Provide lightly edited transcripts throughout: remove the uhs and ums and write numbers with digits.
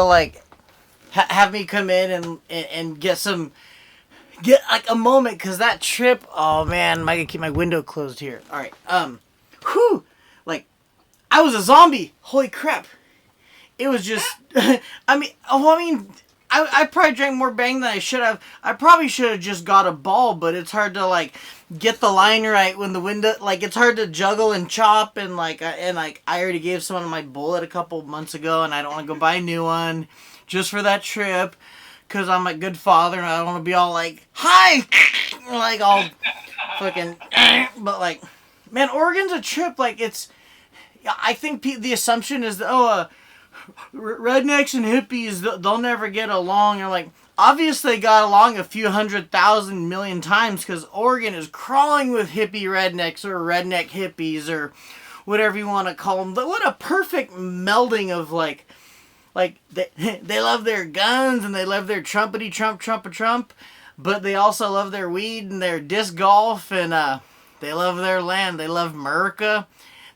like have me come in and get like a moment, because that trip, oh man, I gotta keep my window closed here. All right, whew, like I was a zombie. Holy crap! It was just, I probably drank more bang than I should have. I probably should have just got a ball, but it's hard to like get the line right when the window, like it's hard to juggle and chop, and I already gave someone my bullet a couple months ago, and I don't want to go buy a new one just for that trip, because I'm a good father and I don't want to be all like, hi, like all fucking, but like, man, Oregon's a trip. Like I think the assumption is that, rednecks and hippies, they'll never get along. Or like, obviously they got along a few 100,000 million times, because Oregon is crawling with hippie rednecks or redneck hippies or whatever you want to call them. But what a perfect melding of like they love their guns and they love their trumpety Trump, but they also love their weed and their disc golf, and they love their land. They love America.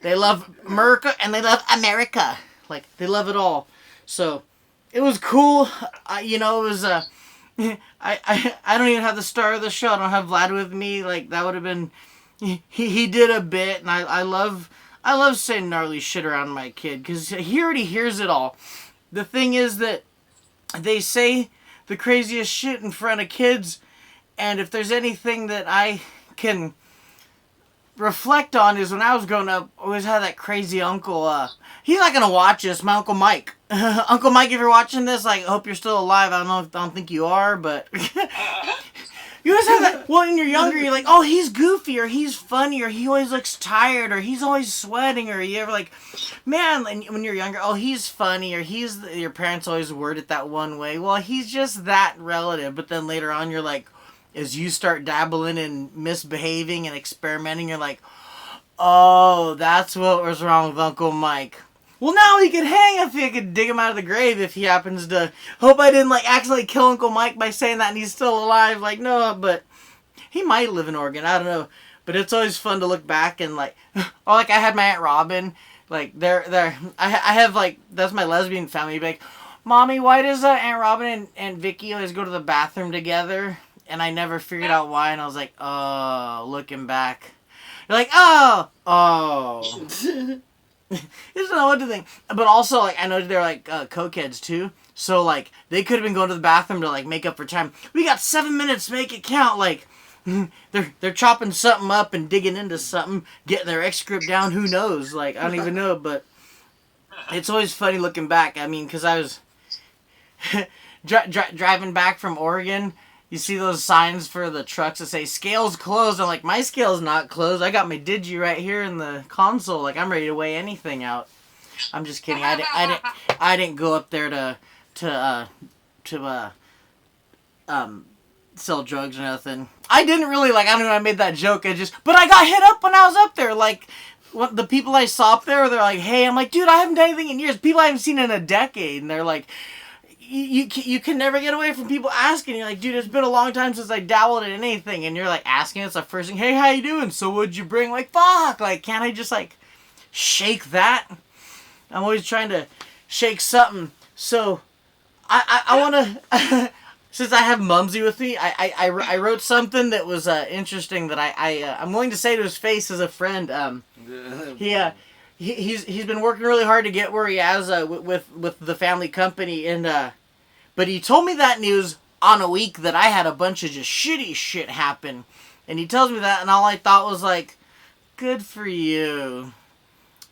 They love America and they love America. Like, they love it all. So, it was cool. It was, I don't even have the star of the show. I don't have Vlad with me. Like, that would have been, he did a bit, and I love saying gnarly shit around my kid, because he already hears it all. The thing is that they say the craziest shit in front of kids, and if there's anything that I can reflect on is when I was growing up, I always had that crazy uncle. He's not gonna watch this. My Uncle Mike. Uncle Mike, if you're watching this, I hope you're still alive. I don't think you are, but you always have that. Well, when you're younger, you're like, oh, he's goofy, or he's funny, or he always looks tired, or he's always sweating, or you ever like, man, when you're younger, oh, he's funny, or your parents always word it that one way. Well, he's just that relative. But then later on, you're like, as you start dabbling and misbehaving and experimenting, you're like, oh, that's what was wrong with Uncle Mike. Well, now he could hang if you could dig him out of the grave if he happens to. Hope I didn't accidentally kill Uncle Mike by saying that and he's still alive. Like, no, but he might live in Oregon. I don't know. But it's always fun to look back and I had my Aunt Robin. Like, I have that's my lesbian family. Like, Mommy, why does Aunt Robin and Vicky always go to the bathroom together? And I never figured out why, and I was like, oh, looking back. You're like, oh. It's not what to think. But also, I know they're, cokeheads, too. So, they could have been going to the bathroom to, make up for time. We got 7 minutes to make it count. They're chopping something up and digging into something, getting their X script down. Who knows? I don't even know. But it's always funny looking back. I mean, because I was driving back from Oregon. You see those signs for the trucks that say scales closed. I'm like, my scale's not closed. I got my digi right here in the console. I'm ready to weigh anything out. I'm just kidding. I didn't go up there to sell drugs or nothing. I didn't really I don't know. I made that joke. But I got hit up when I was up there. The people I saw up there, they're like, hey. I'm like, dude, I haven't done anything in years. People I haven't seen in a decade, and they're like, You can never get away from people asking. You're like, dude, it's been a long time since I dabbled in anything. And you're asking us the first thing, hey, how you doing? So what'd you bring? Fuck. Can't I just shake that? I'm always trying to shake something. So I want to, since I have Mumsy with me, I wrote something that was interesting that I'm willing to say to his face as a friend. He's been working really hard to get where he has with the family company, and but he told me that news on a week that I had a bunch of just shitty shit happen, and he tells me that, and all I thought was good for you.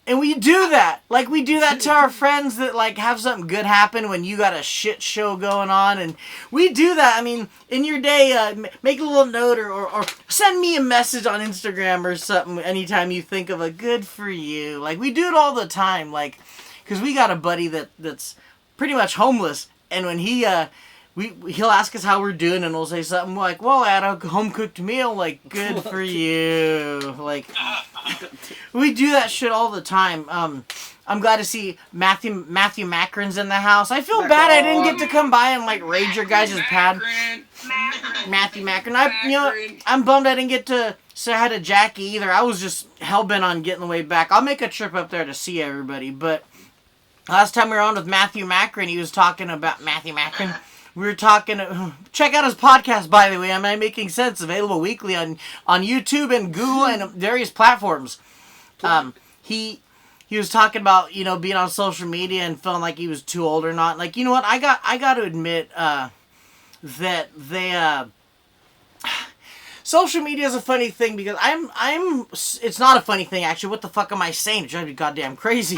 And we do that. We do that to our friends that, have something good happen when you got a shit show going on. And we do that. I mean, in your day, make a little note or send me a message on Instagram or something anytime you think of a good for you. We do it all the time. Because we got a buddy that's pretty much homeless. And when he'll ask us how we're doing, and we'll say something well, I had a home-cooked meal. Good for you. We do that shit all the time. I'm glad to see Matthew Macron's in the house. I feel bad I didn't get to come by and raid your guys' pad. Matthew Macron. I'm bummed I didn't get to say hi to Jackie either. I was just hell-bent on getting the way back. I'll make a trip up there to see everybody, but Last time we were on with Matthew Macron, he was talking about Matthew Macron. We were talking. Check out his podcast, by the way. Am I Making Sense? Available weekly on YouTube and Google and various platforms. He was talking about, you know, being on social media and feeling like he was too old or not. Like, you know what? I got to admit that they social media is a funny thing because it's not a funny thing actually. What the fuck am I saying? It drives me goddamn crazy.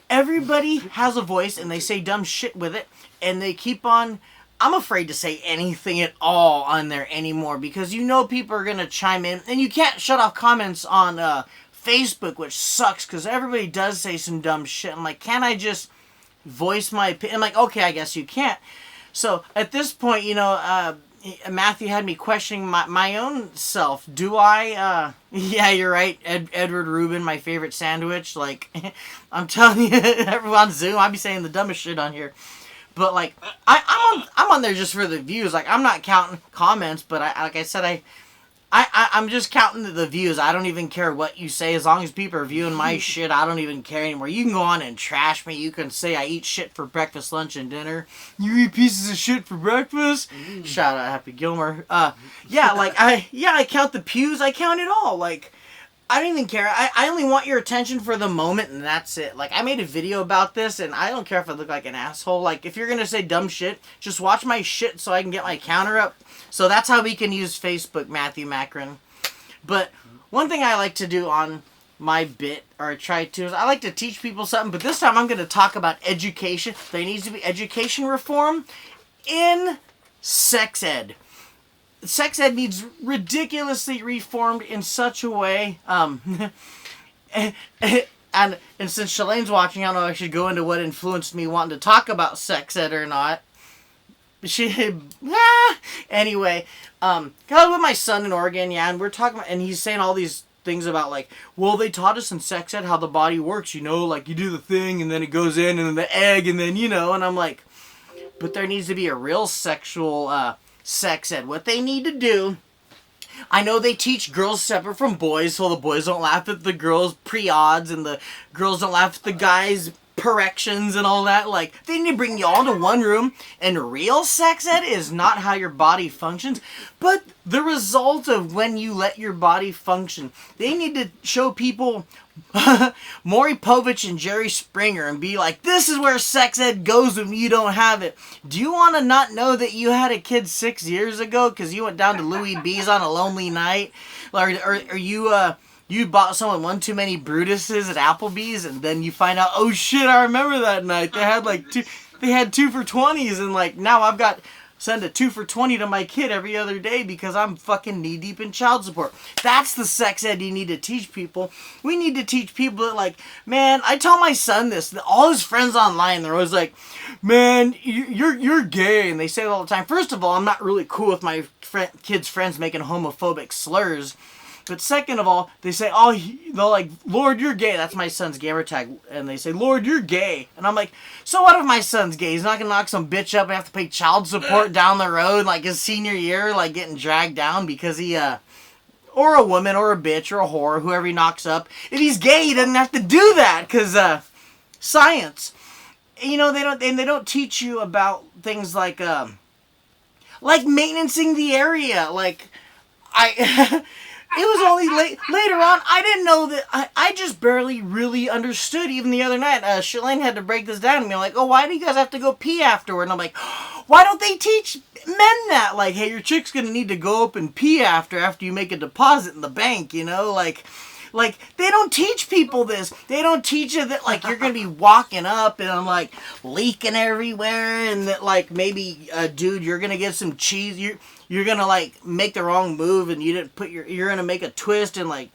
Everybody has a voice and they say dumb shit with it, and they keep on. I'm afraid to say anything at all on there anymore because you know people are gonna chime in, and you can't shut off comments on Facebook, which sucks because everybody does say some dumb shit. I'm like, can't I just voice my opinion? I'm like, okay, I guess you can't. So at this point, you know, Matthew had me questioning my own self. Do I, yeah, you're right, Edward Rubin, my favorite sandwich. Like, I'm telling you, everyone's Zoom, I be saying the dumbest shit on here. But, like, I'm on there just for the views. Like, I'm not counting comments, but like I said, I'm just counting the views. I don't even care what you say. As long as people are viewing my shit, I don't even care anymore. You can go on and trash me. You can say I eat shit for breakfast, lunch, and dinner. You eat pieces of shit for breakfast? Shout out Happy Gilmore. Yeah, like, I count the pews. I count it all. Like, I don't even care. I only want your attention for the moment, and that's it. Like, I made a video about this, and I don't care if I look like an asshole. Like, if you're going to say dumb shit, just watch my shit so I can get my counter up. So that's how we can use Facebook, Matthew Macron. But one thing I like to do on my bit, or I try to, is I like to teach people something. But this time I'm going to talk about education. There needs to be education reform in sex ed. Sex ed needs ridiculously reformed in such a way. And since Shalane's watching, I don't know if I should go into what influenced me wanting to talk about sex ed or not. Anyway, I was with my son in Oregon, yeah, and we're talking about, and he's saying all these things about, like, well, they taught us in sex ed how the body works, you know, like, you do the thing, and then it goes in, and then the egg, and then, you know, and I'm like, but there needs to be a real sexual, sex ed. What they need to do, I know they teach girls separate from boys, so the boys don't laugh at the girls' pre-odds, and the girls don't laugh at the guys' corrections and all that. Like, they need to bring you all to one room, and real sex ed is not how your body functions, but the result of when you let your body function. They need to show people Maury Povich and Jerry Springer and be like, this is where sex ed goes when you don't have it. Do you want to not know that you had a kid 6 years ago because you went down to Louis B's on a lonely night? Or you bought someone one too many Brutuses at Applebee's, and then you find out, oh shit, I remember that night. They had like they had 2 for $20s, and like now I've got send a 2 for $20 to my kid every other day because I'm fucking knee deep in child support. That's the sex ed you need to teach people. We need to teach people that, like, man, I tell my son this, that all his friends online, they're always like, man, you're gay, and they say it all the time. First of all, I'm not really cool with my kids' friends making homophobic slurs. But second of all, they say, they're like, Lord, you're gay. That's my son's gamer tag. And they say, Lord, you're gay. And I'm like, so what if my son's gay? He's not going to knock some bitch up and have to pay child support down the road, like his senior year, like getting dragged down because he, or a woman or a bitch or a whore, whoever he knocks up. If he's gay, he doesn't have to do that because, science. You know, they don't teach you about things like maintaining the area. Like, it was only later on. I didn't know that. I just barely really understood. Even the other night, Shalane had to break this down to me. Like, oh, why do you guys have to go pee afterward? And I'm like, why don't they teach men that? Like, hey, your chick's gonna need to go up and pee after you make a deposit in the bank. You know, like they don't teach people this. They don't teach you that, like, you're gonna be walking up and I'm like leaking everywhere, and that, like, maybe dude, you're gonna get some cheese. You're gonna, like, make the wrong move and you didn't put you're gonna make a twist and, like,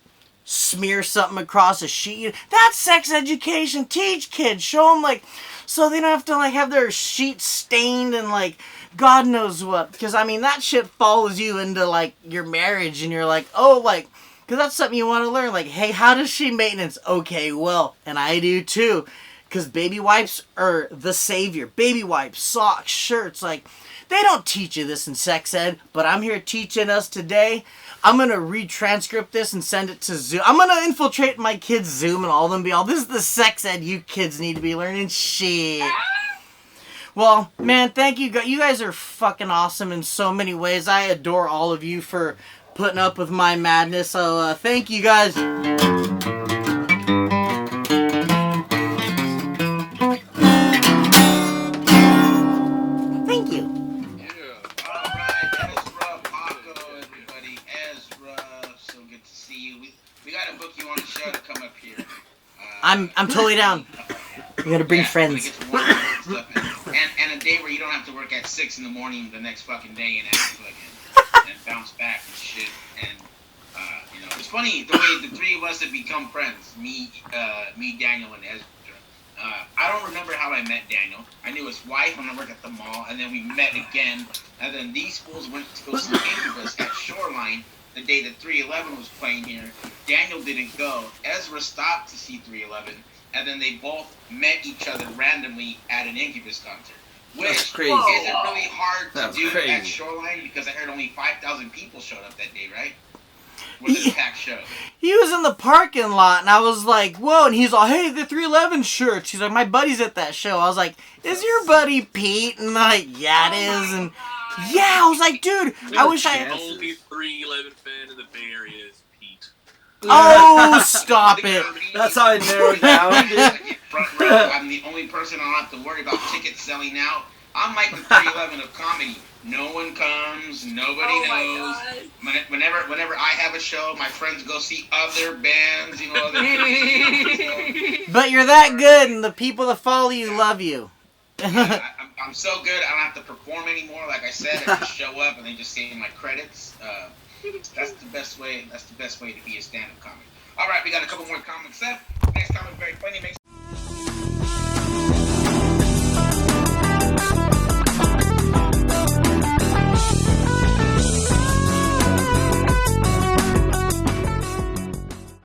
smear something across a sheet. That's sex education. Teach kids. Show them, like, so they don't have to, like, have their sheets stained and, like, God knows what. Because, I mean, that shit follows you into, like, your marriage and you're like, oh, like, because that's something you want to learn. Like, hey, how does she maintenance? Okay, well, and I do too. Because baby wipes are the savior. Baby wipes, socks, shirts, like, They don't teach you this in sex ed, but I'm here teaching us today. I'm going to retranscript this and send it to Zoom. I'm going to infiltrate my kids' Zoom and all of them be all, this is the sex ed you kids need to be learning. Shit. Well, man, thank you. You guys are fucking awesome in so many ways. I adore all of you for putting up with my madness. So, thank you guys. Thank you. We got to book you on the show to come up here. I'm totally down. We gotta bring friends. And a day where you don't have to work at 6 in the morning the next fucking day and act fucking and bounce back and shit. And you know, it's funny the way the three of us have become friends. Me, Daniel, and Ezra. I don't remember how I met Daniel. I knew his wife when I worked at the mall, and then we met again. And then these fools went to go see Incubus at Shoreline the day that 311 was playing here. Daniel didn't go. Ezra stopped to see 311, and then they both met each other randomly at an Incubus concert. Which isn't really hard to do at Shoreline because I heard only 5,000 people showed up that day, right? Was it a packed show? He was in the parking lot, and I was like, whoa, and he's all, hey, the 311 shirts. He's like, my buddy's at that show. I was like, is your buddy Pete? And like, yeah, it is. And yeah, I was like, dude, I wish I had... The only 311 fan in the Bay Area is Pete. Oh, stop it. That's how I narrowed down, dude. Front row, I'm the only person I don't have to worry about tickets selling out. I'm like the 311 of comedy. No one comes. Nobody knows. Whenever I have a show, my friends go see other bands. You know, But you're that good, and the people that follow you love you. I'm so good. I don't have to perform anymore. Like I said, I just show up and they just say my credits. That's the best way. That's the best way to be a stand-up comic. All right, we got a couple more comics left. Next comic very funny. Makes